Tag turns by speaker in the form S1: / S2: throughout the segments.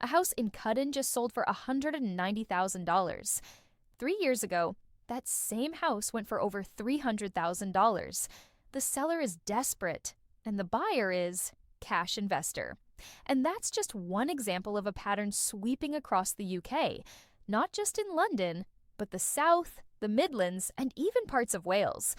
S1: A house in Cuddon just sold for $190,000. 3 years ago, that same house went for over $300,000. The seller is desperate, and the buyer is cash investor. And that's just one example of a pattern sweeping across the UK, not just in London, but the South, the Midlands, and even parts of Wales.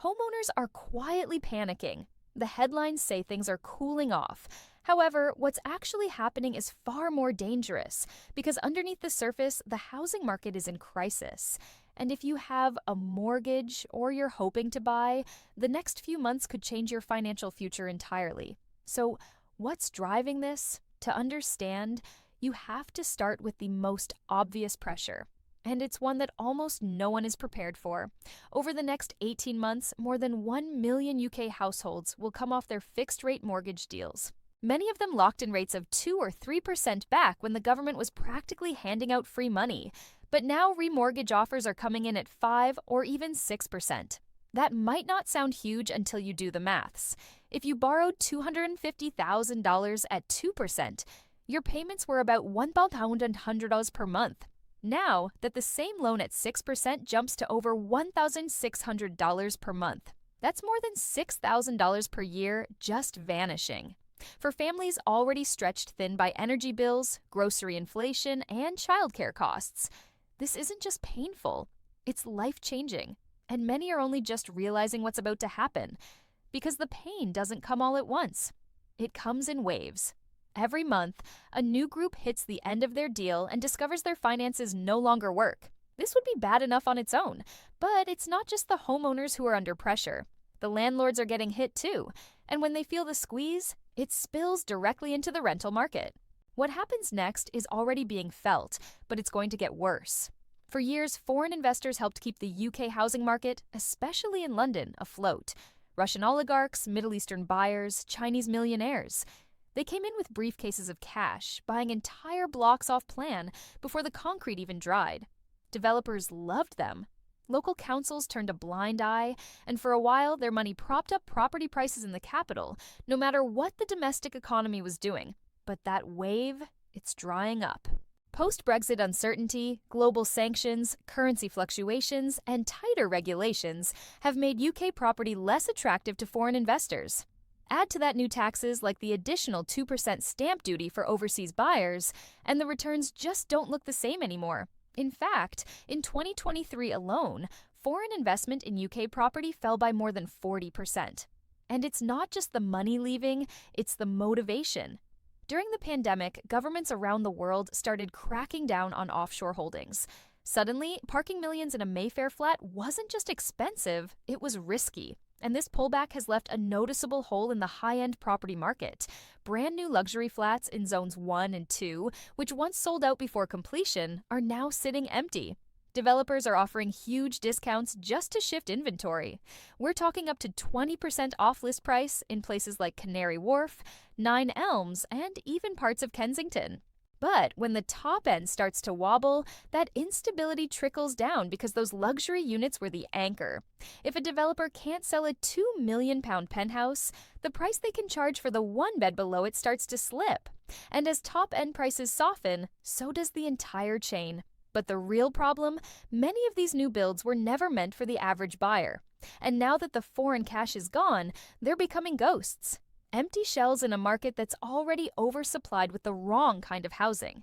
S1: Homeowners are quietly panicking. The headlines say things are cooling off. However, what's actually happening is far more dangerous because underneath the surface, the housing market is in crisis. And if you have a mortgage or you're hoping to buy, the next few months could change your financial future entirely. So, what's driving this? To understand, you have to start with the most obvious pressure. And it's one that almost no one is prepared for. Over the next 18 months, more than 1 million UK households will come off their fixed-rate mortgage deals. Many of them locked in rates of 2 or 3% back when the government was practically handing out free money. But now remortgage offers are coming in at 5 or even 6%. That might not sound huge until you do the maths. If you borrowed $250,000 at 2%, your payments were about £1,100 per month. Now that the same loan at 6% jumps to over $1,600 per month. That's more than $6,000 per year just vanishing. For families already stretched thin by energy bills, grocery inflation, and childcare costs, this isn't just painful, it's life-changing. And many are only just realizing what's about to happen, because the pain doesn't come all at once. It comes in waves. Every month, a new group hits the end of their deal and discovers their finances no longer work. This would be bad enough on its own, but it's not just the homeowners who are under pressure. The landlords are getting hit too, and when they feel the squeeze, it spills directly into the rental market. What happens next is already being felt, but it's going to get worse. For years, foreign investors helped keep the UK housing market, especially in London, afloat. Russian oligarchs, Middle Eastern buyers, Chinese millionaires. They came in with briefcases of cash, buying entire blocks off plan before the concrete even dried. Developers loved them. Local councils turned a blind eye, and for a while their money propped up property prices in the capital, no matter what the domestic economy was doing. But that wave, it's drying up. Post-Brexit uncertainty, global sanctions, currency fluctuations, and tighter regulations have made UK property less attractive to foreign investors. Add to that new taxes like the additional 2% stamp duty for overseas buyers, and the returns just don't look the same anymore. In fact, in 2023 alone, foreign investment in UK property fell by more than 40%. And it's not just the money leaving, it's the motivation. During the pandemic, governments around the world started cracking down on offshore holdings. Suddenly, parking millions in a Mayfair flat wasn't just expensive, it was risky. And this pullback has left a noticeable hole in the high-end property market. Brand new luxury flats in zones 1 and 2, which once sold out before completion, are now sitting empty. Developers are offering huge discounts just to shift inventory. We're talking up to 20% off list price in places like Canary Wharf, Nine Elms, and even parts of Kensington. But when the top end starts to wobble, that instability trickles down because those luxury units were the anchor. If a developer can't sell a £2 million penthouse, the price they can charge for the one bed below it starts to slip. And as top-end prices soften, so does the entire chain. But the real problem, many of these new builds were never meant for the average buyer. And now that the foreign cash is gone, they're becoming ghosts. Empty shells in a market that's already oversupplied with the wrong kind of housing.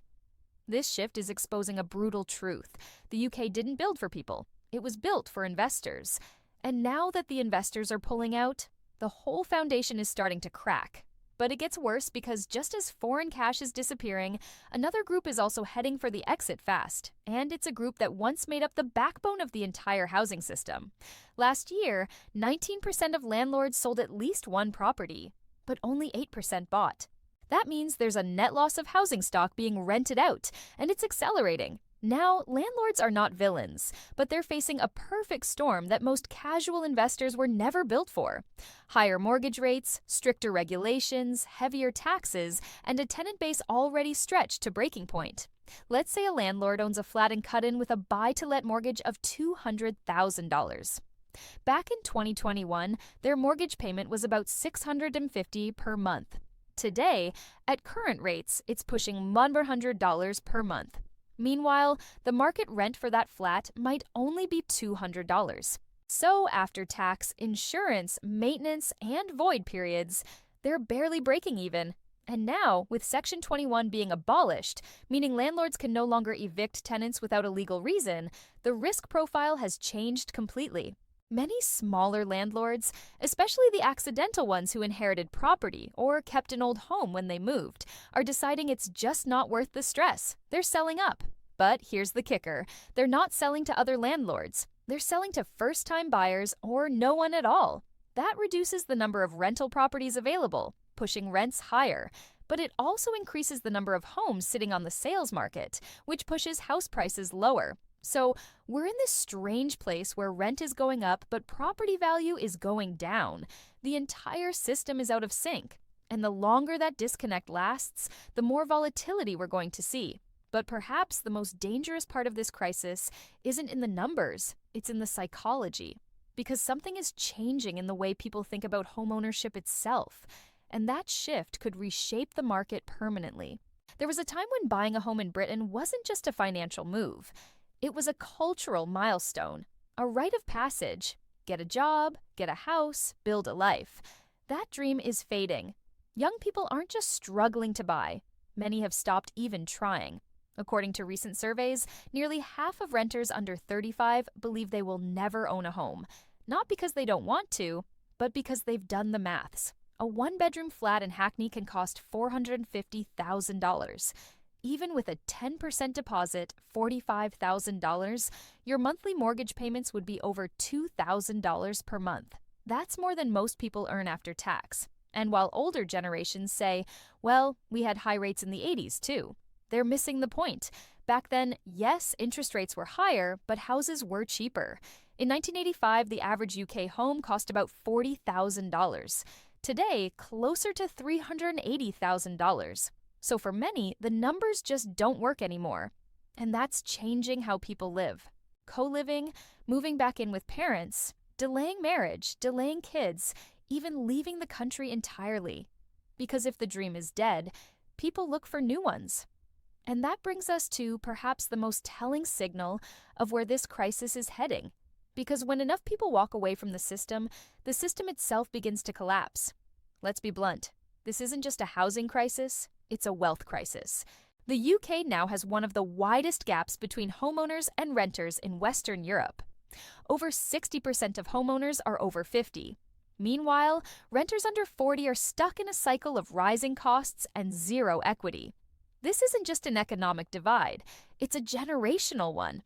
S1: This shift is exposing a brutal truth. The UK didn't build for people. It was built for investors. And now that the investors are pulling out, the whole foundation is starting to crack. But it gets worse because just as foreign cash is disappearing, another group is also heading for the exit fast. And it's a group that once made up the backbone of the entire housing system. Last year, 19% of landlords sold at least one property, but only 8% bought. That means there's a net loss of housing stock being rented out, and it's accelerating. Now, landlords are not villains, but they're facing a perfect storm that most casual investors were never built for. Higher mortgage rates, stricter regulations, heavier taxes, and a tenant base already stretched to breaking point. Let's say a landlord owns a flat in Cuddon with a buy-to-let mortgage of $200,000. Back in 2021, their mortgage payment was about $650 per month. Today, at current rates, it's pushing $100 per month. Meanwhile, the market rent for that flat might only be $200. So, after tax, insurance, maintenance, and void periods, they're barely breaking even. And now, with Section 21 being abolished, meaning landlords can no longer evict tenants without a legal reason, the risk profile has changed completely. Many smaller landlords, especially the accidental ones who inherited property or kept an old home when they moved, are deciding it's just not worth the stress. They're selling up. But here's the kicker. They're not selling to other landlords. They're selling to first-time buyers or no one at all. That reduces the number of rental properties available, pushing rents higher. But it also increases the number of homes sitting on the sales market, which pushes house prices lower. So we're in this strange place where rent is going up, but property value is going down. The entire system is out of sync. And the longer that disconnect lasts, the more volatility we're going to see. But perhaps the most dangerous part of this crisis isn't in the numbers, it's in the psychology. Because something is changing in the way people think about homeownership itself. And that shift could reshape the market permanently. There was a time when buying a home in Britain wasn't just a financial move. It was a cultural milestone, a rite of passage. Get a job, get a house, build a life. That dream is fading. Young people aren't just struggling to buy. Many have stopped even trying. According to recent surveys, nearly half of renters under 35 believe they will never own a home. Not because they don't want to, but because they've done the maths. A one-bedroom flat in Hackney can cost $450,000. Even with a 10% deposit, $45,000, your monthly mortgage payments would be over $2,000 per month. That's more than most people earn after tax. And while older generations say, well, we had high rates in the 80s too, they're missing the point. Back then, yes, interest rates were higher, but houses were cheaper. In 1985, the average UK home cost about $40,000. Today, closer to $380,000. So for many, the numbers just don't work anymore. And that's changing how people live. Co-living, moving back in with parents, delaying marriage, delaying kids, even leaving the country entirely. Because if the dream is dead, people look for new ones. And that brings us to perhaps the most telling signal of where this crisis is heading. Because when enough people walk away from the system itself begins to collapse. Let's be blunt. This isn't just a housing crisis, it's a wealth crisis. The UK now has one of the widest gaps between homeowners and renters in Western Europe. Over 60% of homeowners are over 50. Meanwhile, renters under 40 are stuck in a cycle of rising costs and zero equity. This isn't just an economic divide, it's a generational one.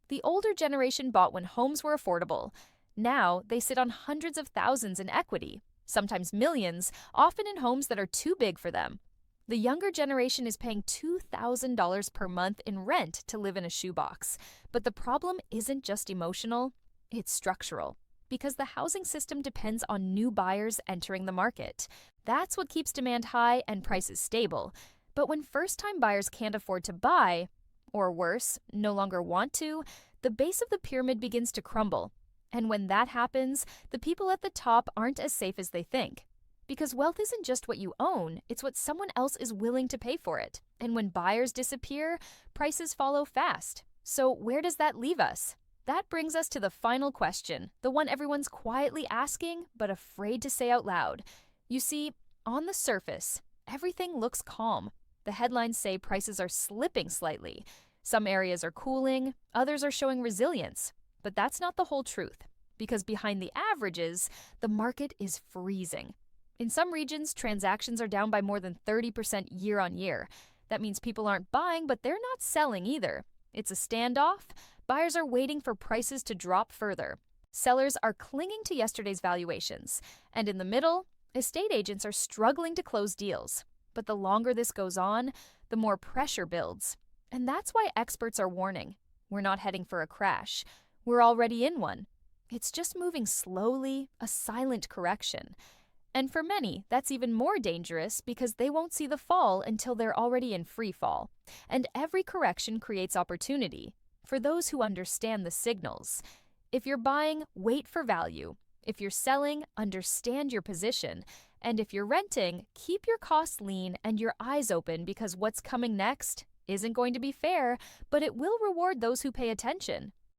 S1: The older generation bought when homes were affordable. Now, they sit on hundreds of thousands in equity, sometimes millions, often in homes that are too big for them. The younger generation is paying $2,000 per month in rent to live in a shoebox. But the problem isn't just emotional, it's structural. Because the housing system depends on new buyers entering the market. That's what keeps demand high and prices stable. But when first-time buyers can't afford to buy, or worse, no longer want to, the base of the pyramid begins to crumble. And when that happens, the people at the top aren't as safe as they think. Because wealth isn't just what you own, it's what someone else is willing to pay for it. And when buyers disappear, prices follow fast. So where does that leave us? That brings us to the final question, the one everyone's quietly asking but afraid to say out loud. You see, on the surface, everything looks calm. The headlines say prices are slipping slightly. Some areas are cooling, others are showing resilience. But that's not the whole truth, because behind the averages, the market is freezing. In some regions, transactions are down by more than 30% year on year. That means people aren't buying, but they're not selling either. It's a standoff. Buyers are waiting for prices to drop further. Sellers are clinging to yesterday's valuations. And in the middle, estate agents are struggling to close deals. But the longer this goes on, the more pressure builds. And that's why experts are warning. We're not heading for a crash. We're already in one. It's just moving slowly, a silent correction. And for many, that's even more dangerous because they won't see the fall until they're already in free fall. And every correction creates opportunity for those who understand the signals. If you're buying, wait for value. If you're selling, understand your position. And if you're renting, keep your costs lean and your eyes open because what's coming next isn't going to be fair, but it will reward those who pay attention.